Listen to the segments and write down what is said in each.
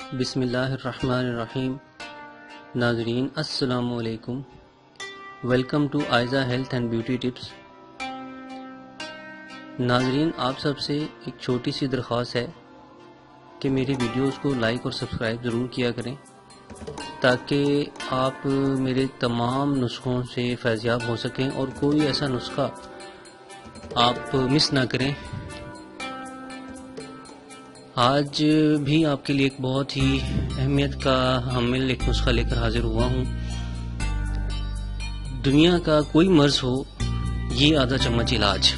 بسم اللہ الرحمن الرحیم۔ ناظرین السلام علیکم، welcome to Aiza health and beauty tips. ناظرین آپ سب سے ایک چھوٹی سی درخواست ہے کہ میری ویڈیوز کو لائک اور سبسکرائب ضرور کیا کریں تاکہ آپ میرے تمام نسخوں سے فیضیاب ہو سکیں اور کوئی ایسا نسخہ آپ مس نہ کریں۔ آج بھی آپ کے لیے ایک بہت ہی اہمیت کا حامل ایک نسخہ لے کر حاضر ہوا ہوں۔ دنیا کا کوئی مرض ہو، یہ آدھا چمچ علاج،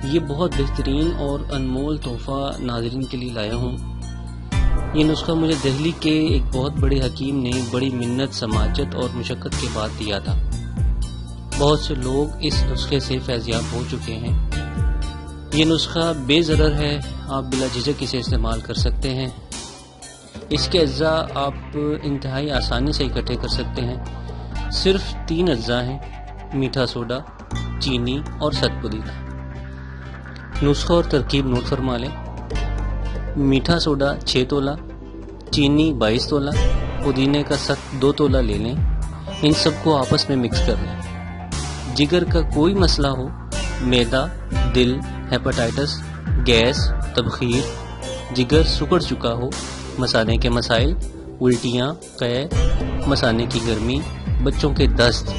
یہ بہت بہترین اور انمول تحفہ ناظرین کے لیے لایا ہوں۔ یہ نسخہ مجھے دہلی کے ایک بہت بڑے حکیم نے بڑی منت، سماجت اور مشقت کے بعد دیا تھا۔ بہت سے لوگ اس نسخے سے فیضیاب ہو چکے ہیں۔ یہ نسخہ بے ضرر ہے، آپ بلا جھجک اسے استعمال کر سکتے ہیں۔ اس کے اجزاء آپ انتہائی آسانی سے اکٹھے کر سکتے ہیں۔ صرف 3 اجزاء ہیں: میٹھا سوڈا، چینی اور ست پودینہ۔ نسخہ اور ترکیب نوٹ فرما لیں۔ میٹھا سوڈا 6 تولہ، چینی 22 تولہ، پودینے کا ست 2 تولہ لے لیں۔ ان سب کو آپس میں مکس کر لیں۔ جگر کا کوئی مسئلہ ہو، معدہ، دل، ہیپاٹائٹس، گیس، تبخیر، جگر سکڑ چکا ہو، مثانے کے مسائل، الٹیاں، قے، مثانے کی گرمی، بچوں کے دست،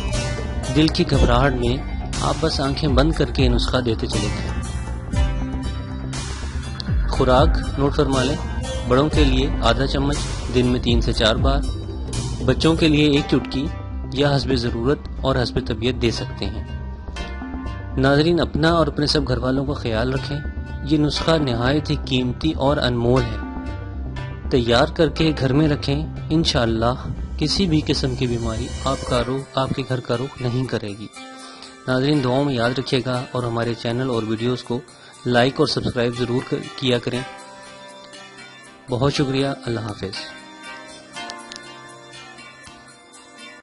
دل کی گھبراہٹ میں آپ بس آنکھیں بند کر کے نسخہ دیتے چلے گئے۔ خوراک نوٹ فرما لیں۔ بڑوں کے لیے آدھا چمچ دن میں 3 سے 4 بار، بچوں کے لیے 1 چٹکی یا حسب ضرورت اور حسب طبیعت دے سکتے ہیں۔ ناظرین اپنا اور اپنے سب گھر والوں کا خیال رکھیں۔ یہ نسخہ نہایت ہی قیمتی اور انمول ہے۔ تیار کر کے گھر میں رکھیں، انشاءاللہ کسی بھی قسم کی بیماری آپ کے گھر کا رخ نہیں کرے گی۔ ناظرین دعاؤں میں یاد رکھیے گا اور ہمارے چینل اور ویڈیوز کو لائک اور سبسکرائب ضرور کیا کریں۔ بہت شکریہ، اللہ حافظ۔